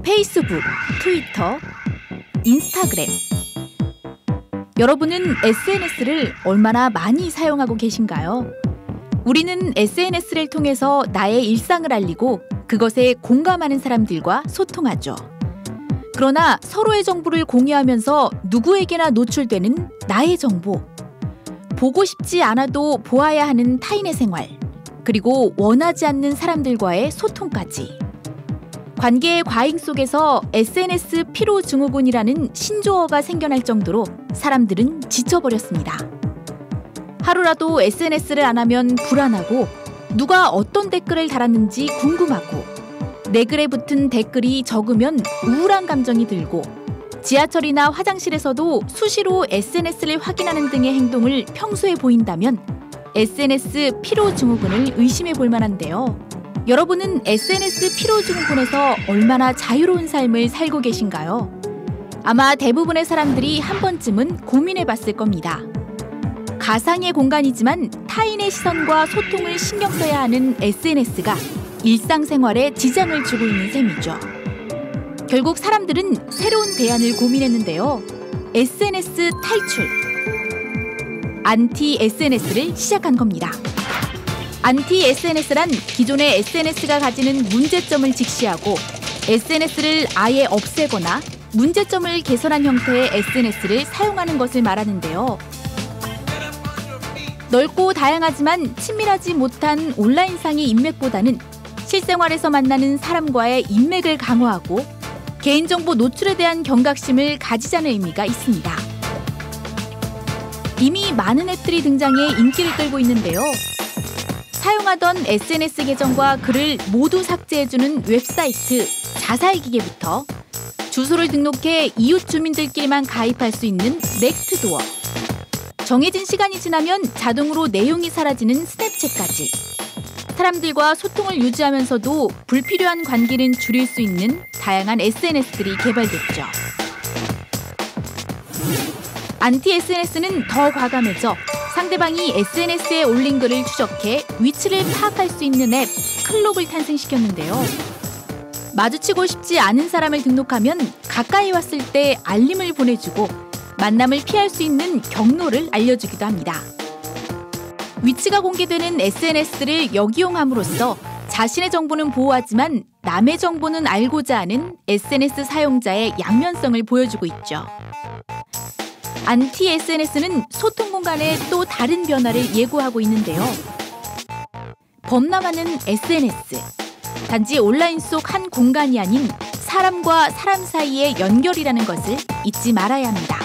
페이스북, 트위터, 인스타그램. 여러분은 SNS를 얼마나 많이 사용하고 계신가요? 우리는 SNS를 통해서 나의 일상을 알리고 그것에 공감하는 사람들과 소통하죠. 그러나 서로의 정보를 공유하면서 누구에게나 노출되는 나의 정보, 보고 싶지 않아도 보아야 하는 타인의 생활, 그리고 원하지 않는 사람들과의 소통까지. 관계의 과잉 속에서 SNS 피로 증후군이라는 신조어가 생겨날 정도로 사람들은 지쳐버렸습니다. 하루라도 SNS를 안 하면 불안하고 누가 어떤 댓글을 달았는지 궁금하고 내 글에 붙은 댓글이 적으면 우울한 감정이 들고 지하철이나 화장실에서도 수시로 SNS를 확인하는 등의 행동을 평소에 보인다면 SNS 피로 증후군을 의심해 볼 만한데요. 여러분은 SNS 피로 증후군에서 얼마나 자유로운 삶을 살고 계신가요? 아마 대부분의 사람들이 한 번쯤은 고민해 봤을 겁니다. 가상의 공간이지만 타인의 시선과 소통을 신경 써야 하는 SNS가 일상생활에 지장을 주고 있는 셈이죠. 결국 사람들은 새로운 대안을 고민했는데요. SNS 탈출. 안티 SNS를 시작한 겁니다. 안티 SNS란 기존의 SNS가 가지는 문제점을 직시하고 SNS를 아예 없애거나 문제점을 개선한 형태의 SNS를 사용하는 것을 말하는데요. 넓고 다양하지만 친밀하지 못한 온라인상의 인맥보다는 실생활에서 만나는 사람과의 인맥을 강화하고 개인정보 노출에 대한 경각심을 가지자는 의미가 있습니다. 이미 많은 앱들이 등장해 인기를 끌고 있는데요. 사용하던 SNS 계정과 글을 모두 삭제해주는 웹사이트 자살기계부터 주소를 등록해 이웃 주민들끼리만 가입할 수 있는 넥스트도어, 정해진 시간이 지나면 자동으로 내용이 사라지는 스냅챗까지 사람들과 소통을 유지하면서도 불필요한 관계는 줄일 수 있는 다양한 SNS들이 개발됐죠. 안티 SNS는 더 과감해져 상대방이 SNS에 올린 글을 추적해 위치를 파악할 수 있는 앱 클록을 탄생시켰는데요. 마주치고 싶지 않은 사람을 등록하면 가까이 왔을 때 알림을 보내주고 만남을 피할 수 있는 경로를 알려주기도 합니다. 위치가 공개되는 SNS를 역이용함으로써 자신의 정보는 보호하지만 남의 정보는 알고자 하는 SNS 사용자의 양면성을 보여주고 있죠. 안티 SNS는 소통 공간의 또 다른 변화를 예고하고 있는데요. 범람하는 SNS. 단지 온라인 속 한 공간이 아닌 사람과 사람 사이의 연결이라는 것을 잊지 말아야 합니다.